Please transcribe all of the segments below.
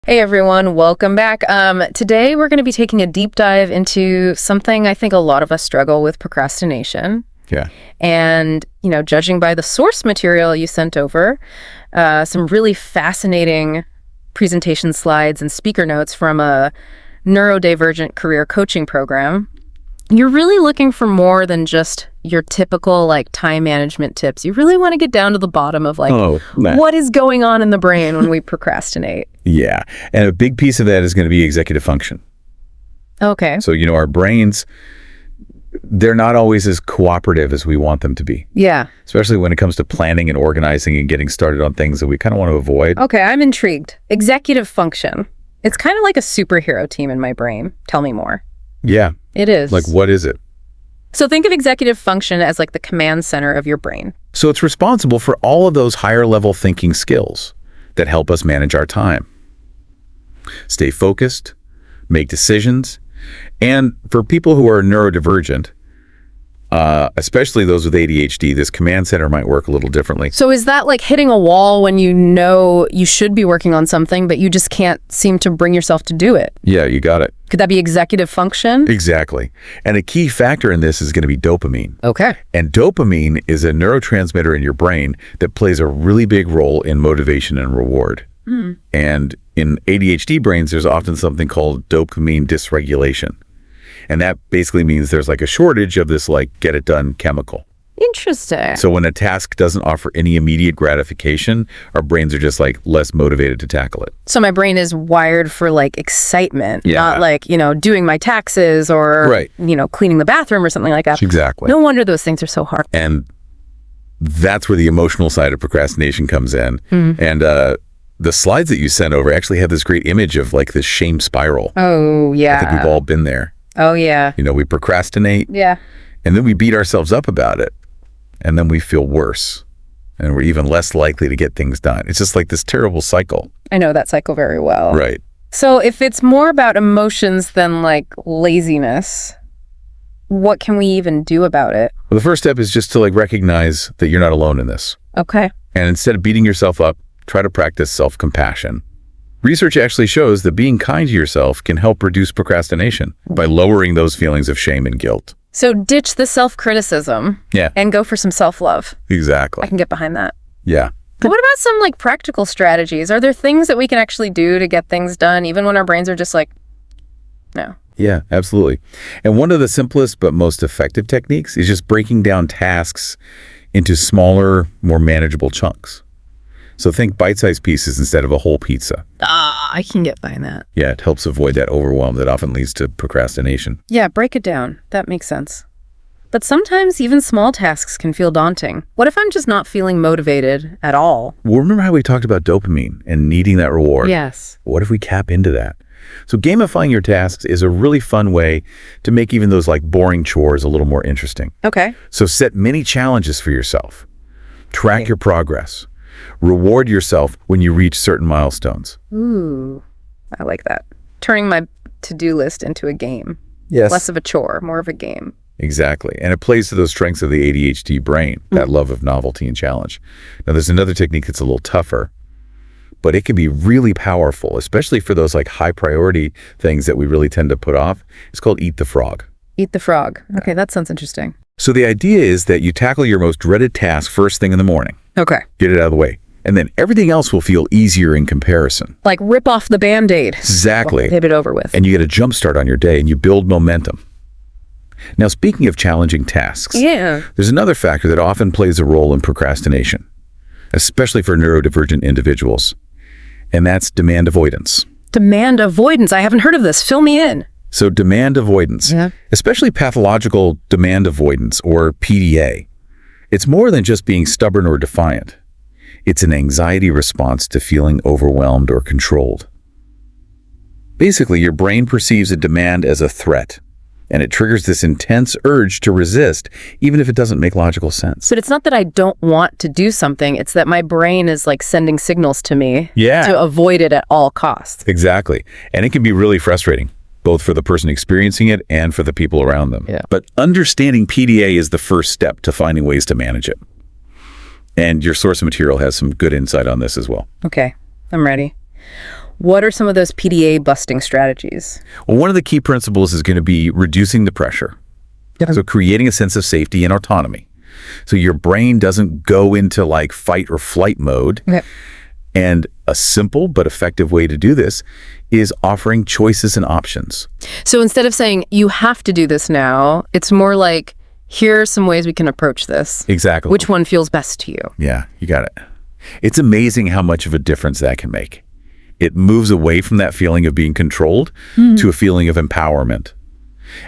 Hey everyone, welcome back. Today we're going to be taking a deep dive into something I think a lot of us struggle with, procrastination. Yeah. And, judging by the source material you sent over, some really fascinating presentation slides and speaker notes from a Neurodivergent career coaching program. You're really looking for more than just your typical time management tips. You really want to get down to the bottom of what is going on in the brain when we procrastinate. Yeah. And a big piece of that is going to be executive function. Okay. So, our brains, they're not always as cooperative as we want them to be. Yeah. Especially when it comes to planning and organizing and getting started on things that we kind of want to avoid. Okay, I'm intrigued. Executive function. It's kind of like a superhero team in my brain. Tell me more. Yeah. It is. What is it? So think of executive function as the command center of your brain. So it's responsible for all of those higher level thinking skills that help us manage our time. Stay focused, make decisions, and for people who are neurodivergent, especially those with ADHD, this command center might work a little differently. So is that like hitting a wall when you know you should be working on something, but you just can't seem to bring yourself to do it? Yeah, you got it. Could that be executive function? Exactly. And a key factor in this is going to be dopamine. Okay. And dopamine is a neurotransmitter in your brain that plays a really big role in motivation and reward. Mm. And in ADHD brains, there's often something called dopamine dysregulation. And that basically means there's a shortage of this get it done chemical. Interesting. So when a task doesn't offer any immediate gratification, our brains are just less motivated to tackle it. So my brain is wired for excitement, Yeah. not doing my taxes or, Right. Cleaning the bathroom or something like that. Exactly. No wonder those things are so hard. And that's where the emotional side of procrastination comes in. Mm. And the slides that you sent over actually have this great image of this shame spiral. Oh, yeah. I think we've all been there. Oh, yeah. We procrastinate. Yeah. And then we beat ourselves up about it. And then we feel worse. And we're even less likely to get things done. It's just this terrible cycle. I know that cycle very well. Right. So if it's more about emotions than laziness, what can we even do about it? Well, the first step is just to recognize that you're not alone in this. Okay. And instead of beating yourself up, try to practice self-compassion. Research actually shows that being kind to yourself can help reduce procrastination by lowering those feelings of shame and guilt. So ditch the self-criticism. Yeah. And go for some self-love. Exactly. I can get behind that. Yeah. But what about some practical strategies? Are there things that we can actually do to get things done even when our brains are just no? Yeah, absolutely. And one of the simplest but most effective techniques is just breaking down tasks into smaller, more manageable chunks. So think bite-sized pieces instead of a whole pizza. I can get behind that. Yeah, it helps avoid that overwhelm that often leads to procrastination. Yeah, break it down. That makes sense. But sometimes even small tasks can feel daunting. What if I'm just not feeling motivated at all? Well, remember how we talked about dopamine and needing that reward? Yes. What if we tap into that? So gamifying your tasks is a really fun way to make even those boring chores a little more interesting. Okay. So set many challenges for yourself. Track your progress. Reward yourself when you reach certain milestones. Ooh, I like that. Turning my to-do list into a game. Yes. Less of a chore, more of a game. Exactly. And it plays to those strengths of the ADHD brain, that love of novelty and challenge. Now, there's another technique that's a little tougher, but it can be really powerful, especially for those high priority things that we really tend to put off. It's called eat the frog. Eat the frog. Okay, that sounds interesting. So the idea is that you tackle your most dreaded task first thing in the morning. Okay. Get it out of the way. And then everything else will feel easier in comparison. Rip off the Band-Aid. Exactly. Get it over with. And you get a jump start on your day and you build momentum. Now, speaking of challenging tasks, there's another factor that often plays a role in procrastination, especially for neurodivergent individuals, and that's demand avoidance. Demand avoidance. I haven't heard of this. Fill me in. So demand avoidance, especially pathological demand avoidance or PDA, it's more than just being stubborn or defiant. It's an anxiety response to feeling overwhelmed or controlled. Basically, your brain perceives a demand as a threat, and it triggers this intense urge to resist, even if it doesn't make logical sense. But it's not that I don't want to do something. It's that my brain is sending signals to me to avoid it at all costs. Exactly. And it can be really frustrating, both for the person experiencing it and for the people around them. Yeah. But understanding PDA is the first step to finding ways to manage it. And your source of material has some good insight on this as well. Okay, I'm ready. What are some of those PDA busting strategies? Well, one of the key principles is going to be reducing the pressure. So creating a sense of safety and autonomy. So your brain doesn't go into like fight or flight mode. Okay. And a simple but effective way to do this is offering choices and options. So instead of saying, you have to do this now, it's more like, here are some ways we can approach this. Exactly. Which one feels best to you? Yeah, you got it. It's amazing how much of a difference that can make. It moves away from that feeling of being controlled to a feeling of empowerment.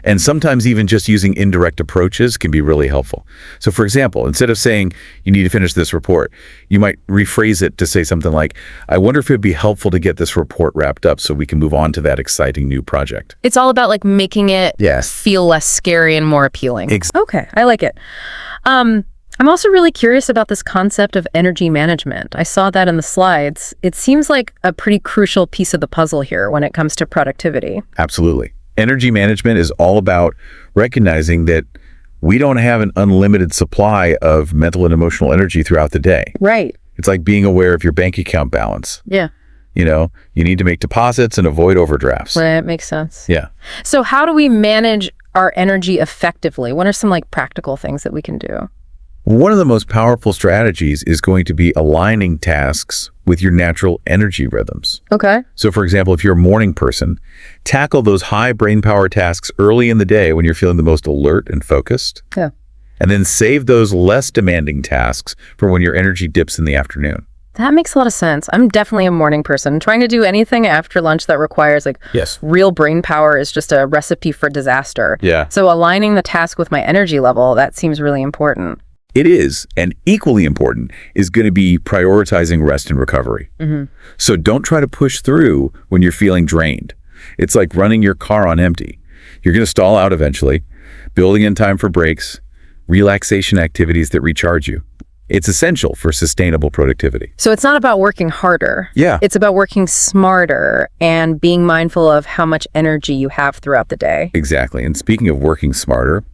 And sometimes even just using indirect approaches can be really helpful. So for example, instead of saying, you need to finish this report, you might rephrase it to say something like, I wonder if it'd be helpful to get this report wrapped up so we can move on to that exciting new project. It's all about like making it feel less scary and more appealing. Okay, I like it. I'm also really curious about this concept of energy management. I saw that in the slides. It seems like a pretty crucial piece of the puzzle here when it comes to productivity. Absolutely. Energy management is all about recognizing that we don't have an unlimited supply of mental and emotional energy throughout the day. Right. It's like being aware of your bank account balance. Yeah. You know, you need to make deposits and avoid overdrafts. That makes sense. Yeah. So how do we manage our energy effectively? What are some like practical things that we can do? One of the most powerful strategies is going to be aligning tasks with your natural energy rhythms. Okay. So for example, if you're a morning person, tackle those high brain power tasks early in the day when you're feeling the most alert and focused. Yeah. And then save those less demanding tasks for when your energy dips in the afternoon. That makes a lot of sense. I'm definitely a morning person. Trying to do anything after lunch that requires like real brain power is just a recipe for disaster. Yeah. So aligning the task with my energy level, that seems really important. It is, and equally important is going to be prioritizing rest and recovery. So don't try to push through when you're feeling drained. It's like running your car on empty. You're going to stall out eventually, building in time for breaks, relaxation activities that recharge you. It's essential for sustainable productivity. So it's not about working harder. Yeah. It's about working smarter and being mindful of how much energy you have throughout the day. Exactly. And speaking of working smarter,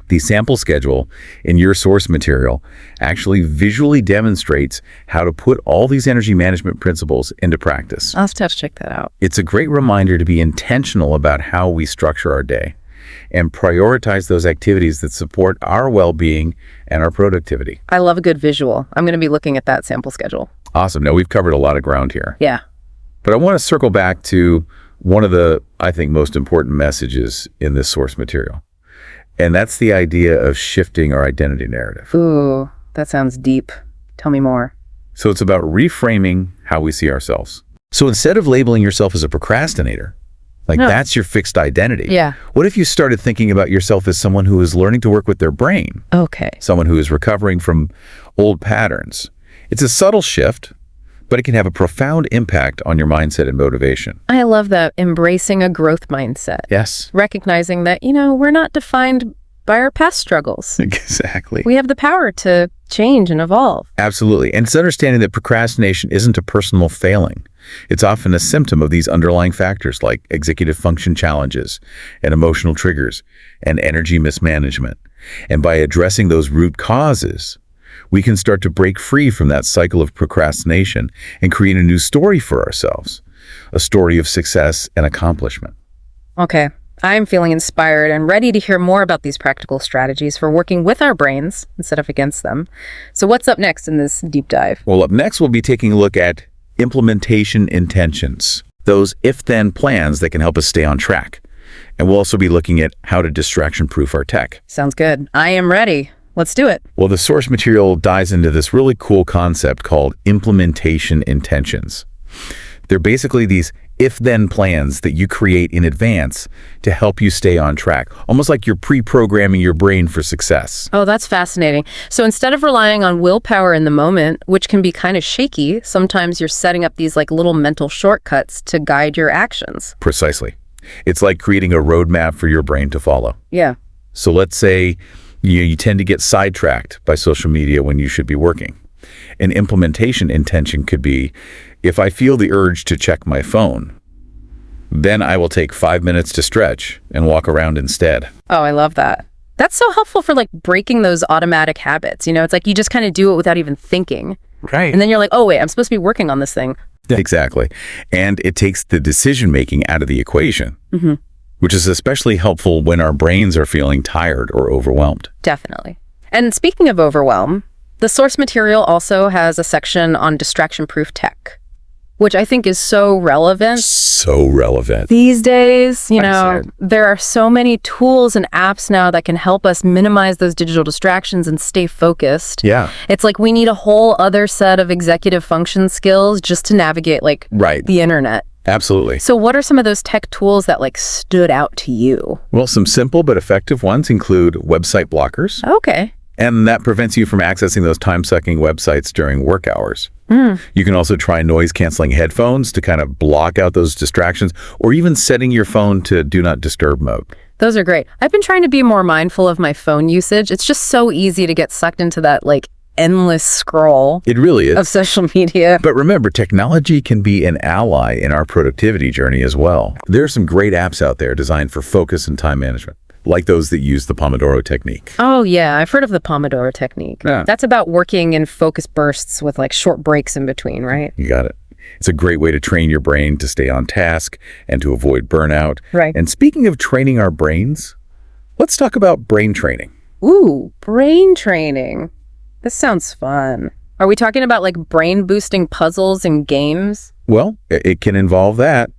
the sample schedule in your source material actually visually demonstrates how to put all these energy management principles into practice. I'll have to check that out. It's a great reminder to be intentional about how we structure our day and prioritize those activities that support our well-being and our productivity. I love a good visual. I'm going to be looking at that sample schedule. Awesome. Now, we've covered a lot of ground here. Yeah. But I want to circle back to one of the, I think, most important messages in this source material. And that's the idea of shifting our identity narrative. Ooh, that sounds deep. Tell me more. So it's about reframing how we see ourselves. So instead of labeling yourself as a procrastinator, that's your fixed identity. Yeah. What if you started thinking about yourself as someone who is learning to work with their brain? Okay. Someone who is recovering from old patterns. It's a subtle shift, but it can have a profound impact on your mindset and motivation. I love that. Embracing a growth mindset. Yes. Recognizing that, we're not defined by our past struggles. Exactly. We have the power to change and evolve. Absolutely. And it's understanding that procrastination isn't a personal failing. It's often a symptom of these underlying factors like executive function challenges and emotional triggers and energy mismanagement. And by addressing those root causes, we can start to break free from that cycle of procrastination and create a new story for ourselves, a story of success and accomplishment. Okay. I'm feeling inspired and ready to hear more about these practical strategies for working with our brains instead of against them. So what's up next in this deep dive? Well, up next, we'll be taking a look at implementation intentions, those if-then plans that can help us stay on track. And we'll also be looking at how to distraction-proof our tech. Sounds good. I am ready. Let's do it. Well, the source material dives into this really cool concept called implementation intentions. They're basically these if-then plans that you create in advance to help you stay on track, almost like you're pre-programming your brain for success. Oh, that's fascinating. So instead of relying on willpower in the moment, which can be kind of shaky, sometimes you're setting up these like little mental shortcuts to guide your actions. Precisely. It's like creating a roadmap for your brain to follow. Yeah. So let's say you tend to get sidetracked by social media when you should be working. An implementation intention could be, if I feel the urge to check my phone, then I will take 5 minutes to stretch and walk around instead. Oh, I love that. That's so helpful for like breaking those automatic habits. It's like you just kind of do it without even thinking. Right. And then you're like, oh, wait, I'm supposed to be working on this thing. Yeah. Exactly. And it takes the decision-making out of the equation, which is especially helpful when our brains are feeling tired or overwhelmed. Definitely. And speaking of overwhelm, the source material also has a section on distraction-proof tech, which I think is so relevant. So relevant. These days, there are so many tools and apps now that can help us minimize those digital distractions and stay focused. Yeah. It's like we need a whole other set of executive function skills just to navigate the internet. Absolutely. So what are some of those tech tools that stood out to you? Well, some simple but effective ones include website blockers. Okay. And that prevents you from accessing those time-sucking websites during work hours. You can also try noise-canceling headphones to kind of block out those distractions, or even setting your phone to do not disturb mode. Those are great. I've been trying to be more mindful of my phone usage. It's just so easy to get sucked into that endless scroll. It really is. Of social media. But remember, technology can be an ally in our productivity journey as well. There are some great apps out there designed for focus and time management, like those that use the Pomodoro technique. Oh, yeah. I've heard of the Pomodoro technique. Yeah. That's about working in focus bursts with short breaks in between, right? You got it. It's a great way to train your brain to stay on task and to avoid burnout. Right. And speaking of training our brains, let's talk about brain training. Ooh, brain training. This sounds fun. Are we talking about brain-boosting puzzles and games? Well, it can involve that,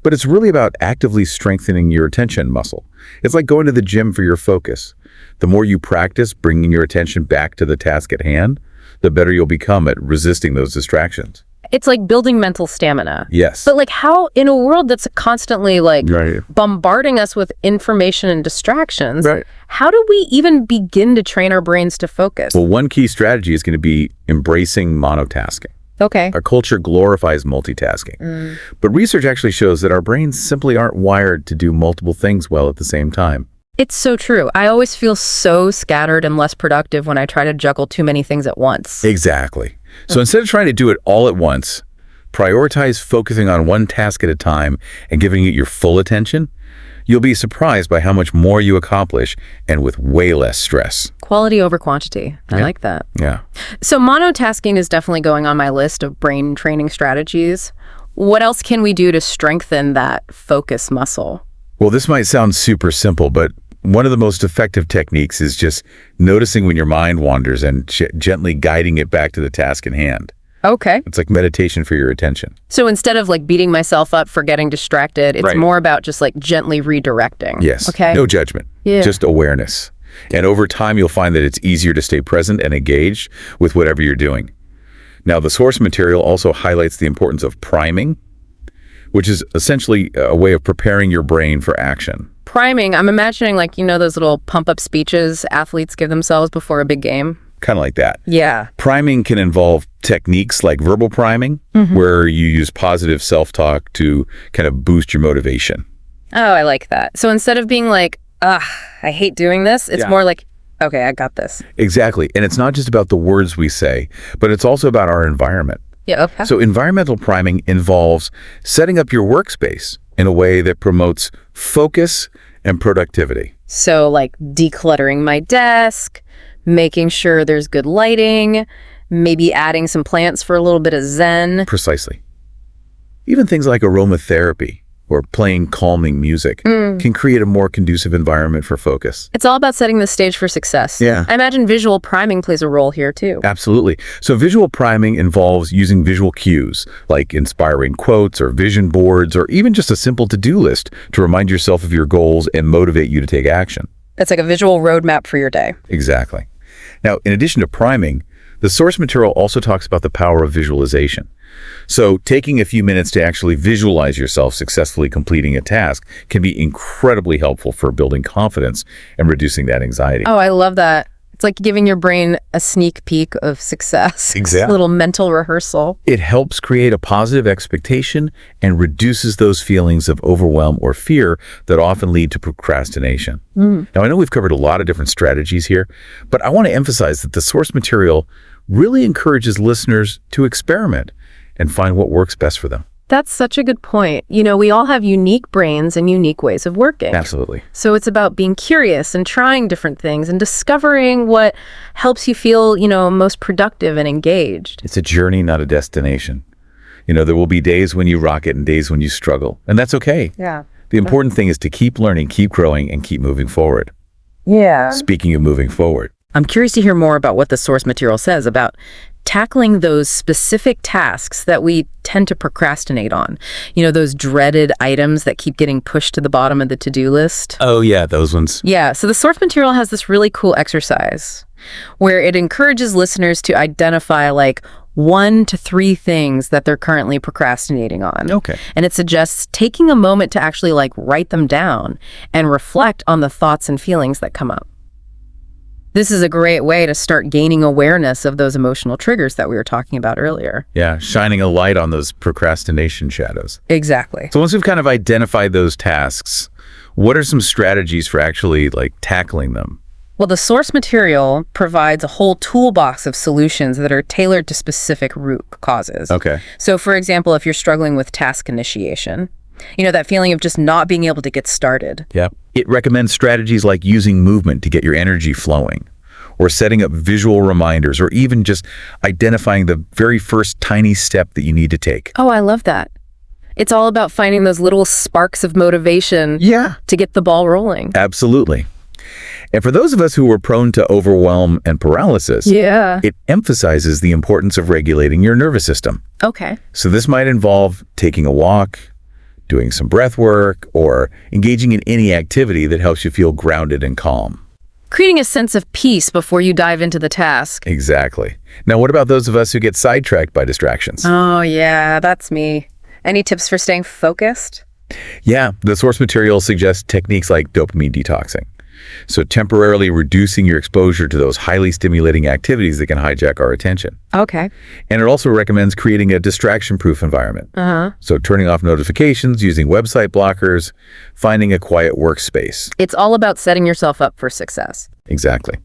but it's really about actively strengthening your attention muscle. It's like going to the gym for your focus. The more you practice bringing your attention back to the task at hand, the better you'll become at resisting those distractions. It's like building mental stamina. Yes. But how, in a world that's constantly Right. bombarding us with information and distractions, Right. how do we even begin to train our brains to focus? Well, one key strategy is going to be embracing monotasking. Okay. Our culture glorifies multitasking, but research actually shows that our brains simply aren't wired to do multiple things well at the same time. It's so true. I always feel so scattered and less productive when I try to juggle too many things at once. Exactly. So instead of trying to do it all at once, prioritize focusing on one task at a time and giving it your full attention. You'll be surprised by how much more you accomplish and with way less stress. Quality over quantity. I like that. Yeah. So monotasking is definitely going on my list of brain training strategies. What else can we do to strengthen that focus muscle? Well, this might sound super simple, but one of the most effective techniques is just noticing when your mind wanders and gently guiding it back to the task in hand. Okay. It's like meditation for your attention. So instead of beating myself up for getting distracted, it's more about just gently redirecting. Yes. Okay. No judgment. Yeah. Just awareness. And over time, you'll find that it's easier to stay present and engaged with whatever you're doing. Now, the source material also highlights the importance of priming, which is essentially a way of preparing your brain for action. Priming, I'm imagining those little pump-up speeches athletes give themselves before a big game. Kind of like that. Yeah. Priming can involve techniques like verbal priming, where you use positive self-talk to kind of boost your motivation. Oh, I like that. So instead of being I hate doing this, it's more okay, I got this. Exactly. And it's not just about the words we say, but it's also about our environment. Yeah, okay. So environmental priming involves setting up your workspace in a way that promotes focus and productivity. So decluttering my desk, making sure there's good lighting, maybe adding some plants for a little bit of zen. Precisely. Even things like aromatherapy or playing calming music can create a more conducive environment for focus. It's all about setting the stage for success. Yeah. I imagine visual priming plays a role here too. Absolutely. So visual priming involves using visual cues like inspiring quotes or vision boards or even just a simple to-do list to remind yourself of your goals and motivate you to take action. It's like a visual roadmap for your day. Exactly. Now, in addition to priming, the source material also talks about the power of visualization. So taking a few minutes to actually visualize yourself successfully completing a task can be incredibly helpful for building confidence and reducing that anxiety. Oh, I love that. It's like giving your brain a sneak peek of success. Exactly. A little mental rehearsal. It helps create a positive expectation and reduces those feelings of overwhelm or fear that often lead to procrastination. Now, I know we've covered a lot of different strategies here, but I want to emphasize that the source material really encourages listeners to experiment and find what works best for them. That's such a good point. We all have unique brains and unique ways of working. Absolutely. So it's about being curious and trying different things and discovering what helps you feel, most productive and engaged. It's a journey, not a destination. There will be days when you rock it and days when you struggle, and that's okay. Yeah. The important thing is to keep learning, keep growing, and keep moving forward. Yeah. Speaking of moving forward, I'm curious to hear more about what the source material says about tackling those specific tasks that we tend to procrastinate on. Those dreaded items that keep getting pushed to the bottom of the to-do list. oh yeah, those ones. Yeah, so the source material has this really cool exercise where it encourages listeners to identify 1 to 3 things that they're currently procrastinating on. Okay. And it suggests taking a moment to actually write them down and reflect on the thoughts and feelings that come up. This is a great way to start gaining awareness of those emotional triggers that we were talking about earlier. Yeah, shining a light on those procrastination shadows. Exactly. So once we've kind of identified those tasks, what are some strategies for actually tackling them? Well, the source material provides a whole toolbox of solutions that are tailored to specific root causes. Okay. So, for example, if you're struggling with task initiation, that feeling of just not being able to get started. Yeah. It recommends strategies like using movement to get your energy flowing, or setting up visual reminders, or even just identifying the very first tiny step that you need to take. Oh, I love that. It's all about finding those little sparks of motivation to get the ball rolling. Absolutely. And for those of us who are prone to overwhelm and paralysis, it emphasizes the importance of regulating your nervous system. Okay. So this might involve taking a walk, doing some breath work, or engaging in any activity that helps you feel grounded and calm. Creating a sense of peace before you dive into the task. Exactly. Now, what about those of us who get sidetracked by distractions? Oh, yeah, that's me. Any tips for staying focused? Yeah, the source material suggests techniques like dopamine detoxing. So temporarily reducing your exposure to those highly stimulating activities that can hijack our attention. Okay. And it also recommends creating a distraction-proof environment. So turning off notifications, using website blockers, finding a quiet workspace. It's all about setting yourself up for success. Exactly.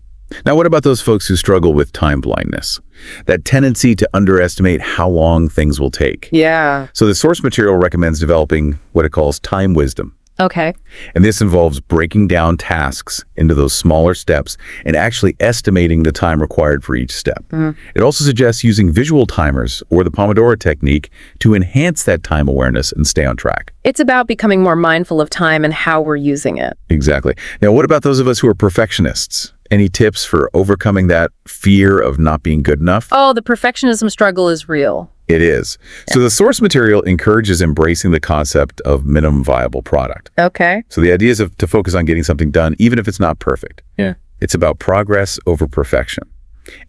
Now, what about those folks who struggle with time blindness? That tendency to underestimate how long things will take. Yeah. So the source material recommends developing what it calls time wisdom. Okay. And this involves breaking down tasks into those smaller steps and actually estimating the time required for each step. It also suggests using visual timers or the Pomodoro technique to enhance that time awareness and stay on track. It's about becoming more mindful of time and how we're using it. Exactly. Now, what about those of us who are perfectionists? Any tips for overcoming that fear of not being good enough? Oh, the perfectionism struggle is real. It is. So the source material encourages embracing the concept of minimum viable product. Okay. So the idea is to focus on getting something done, even if it's not perfect. Yeah. It's about progress over perfection.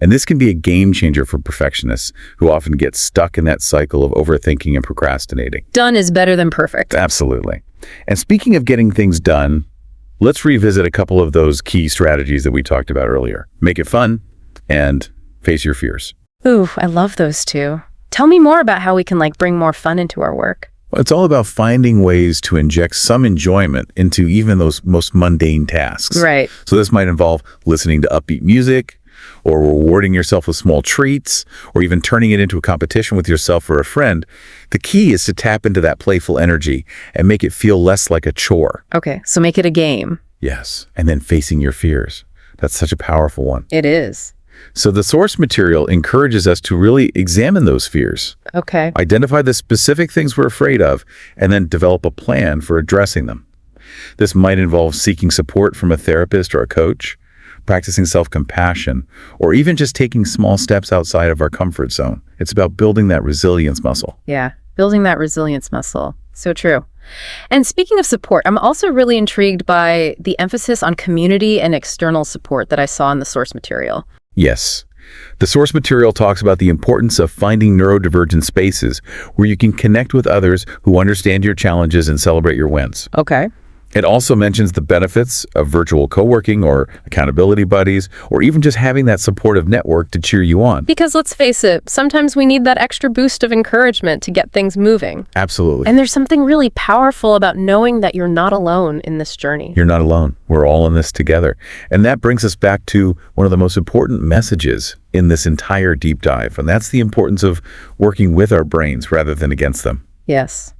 And this can be a game changer for perfectionists who often get stuck in that cycle of overthinking and procrastinating. Done is better than perfect. Absolutely. And speaking of getting things done, let's revisit a couple of those key strategies that we talked about earlier. Make it fun and face your fears. Ooh, I love those two. Tell me more about how we can bring more fun into our work. Well, it's all about finding ways to inject some enjoyment into even those most mundane tasks. Right. So this might involve listening to upbeat music, or rewarding yourself with small treats, or even turning it into a competition with yourself or a friend. The key is to tap into that playful energy and make it feel less like a chore. Okay, so make it a game. Yes, and then facing your fears. That's such a powerful one. It is. So the source material encourages us to really examine those fears. Okay. Identify the specific things we're afraid of, and then develop a plan for addressing them. This might involve seeking support from a therapist or a coach, practicing self-compassion, or even just taking small steps outside of our comfort zone. It's about building that resilience muscle. Yeah, building that resilience muscle. So true. And speaking of support, I'm also really intrigued by the emphasis on community and external support that I saw in the source material. Yes. The source material talks about the importance of finding neurodivergent spaces where you can connect with others who understand your challenges and celebrate your wins. Okay. It also mentions the benefits of virtual co-working or accountability buddies, or even just having that supportive network to cheer you on. Because let's face it, sometimes we need that extra boost of encouragement to get things moving. Absolutely. And there's something really powerful about knowing that you're not alone in this journey. You're not alone. We're all in this together. And that brings us back to one of the most important messages in this entire deep dive, and that's the importance of working with our brains rather than against them. Yes.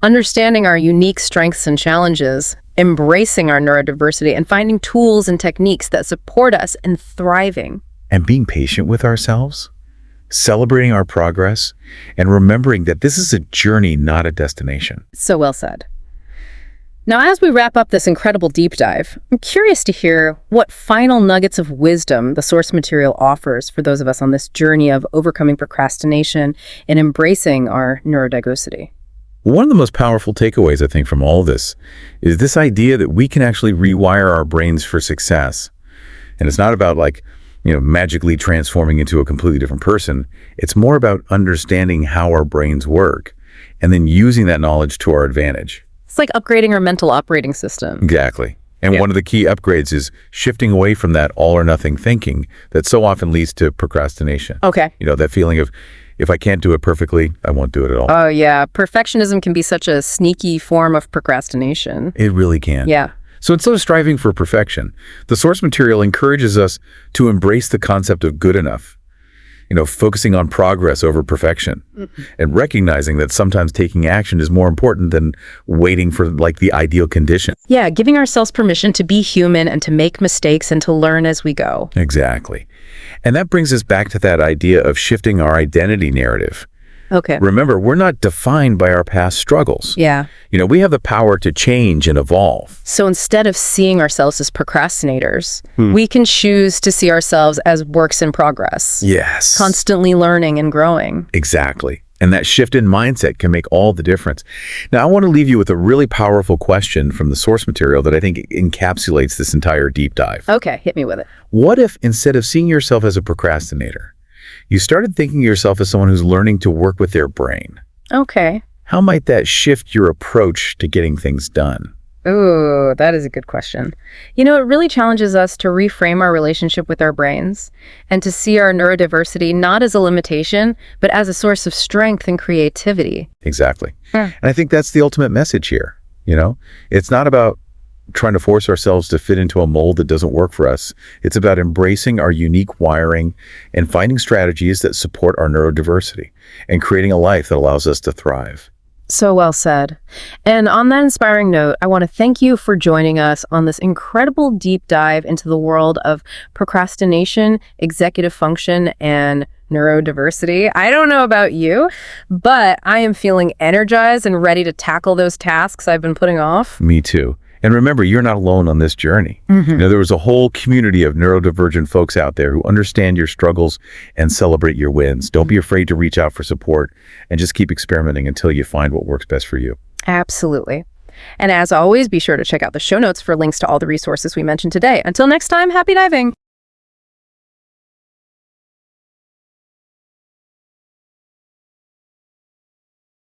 Understanding our unique strengths and challenges, embracing our neurodiversity, and finding tools and techniques that support us in thriving. And being patient with ourselves. celebrating our progress, and remembering that this is a journey, not a destination. So well said. Now, as we wrap up this incredible deep dive, I'm curious to hear what final nuggets of wisdom the source material offers for those of us on this journey of overcoming procrastination and embracing our neurodiversity. One of the most powerful takeaways, I think, from all of this is this idea that we can actually rewire our brains for success. And it's not about magically transforming into a completely different person. It's more about understanding how our brains work and then using that knowledge to our advantage. It's like upgrading our mental operating system. Exactly. And one of the key upgrades is shifting away from that all or nothing thinking that so often leads to procrastination. Okay. That feeling of, if I can't do it perfectly, I won't do it at all. Oh, yeah. Perfectionism can be such a sneaky form of procrastination. It really can. Yeah. So instead of striving for perfection, the source material encourages us to embrace the concept of good enough, focusing on progress over perfection, and recognizing that sometimes taking action is more important than waiting for the ideal condition. Yeah, giving ourselves permission to be human and to make mistakes and to learn as we go. Exactly. And that brings us back to that idea of shifting our identity narrative. Okay. Remember, we're not defined by our past struggles. Yeah. We have the power to change and evolve. So instead of seeing ourselves as procrastinators, we can choose to see ourselves as works in progress. Yes. Constantly learning and growing. Exactly. And that shift in mindset can make all the difference. Now, I want to leave you with a really powerful question from the source material that I think encapsulates this entire deep dive. Okay, hit me with it. What if, instead of seeing yourself as a procrastinator, you started thinking of yourself as someone who's learning to work with their brain? Okay. How might that shift your approach to getting things done? Ooh, that is a good question. It really challenges us to reframe our relationship with our brains and to see our neurodiversity not as a limitation, but as a source of strength and creativity. Exactly. And I think that's the ultimate message here. It's not about trying to force ourselves to fit into a mold that doesn't work for us. It's about embracing our unique wiring and finding strategies that support our neurodiversity and creating a life that allows us to thrive. So well said. And on that inspiring note, I want to thank you for joining us on this incredible deep dive into the world of procrastination, executive function, and neurodiversity. I don't know about you, but I am feeling energized and ready to tackle those tasks I've been putting off. Me too. And remember, you're not alone on this journey. There was a whole community of neurodivergent folks out there who understand your struggles and celebrate your wins. Don't be afraid to reach out for support and just keep experimenting until you find what works best for you. Absolutely. And as always, be sure to check out the show notes for links to all the resources we mentioned today. Until next time, happy diving!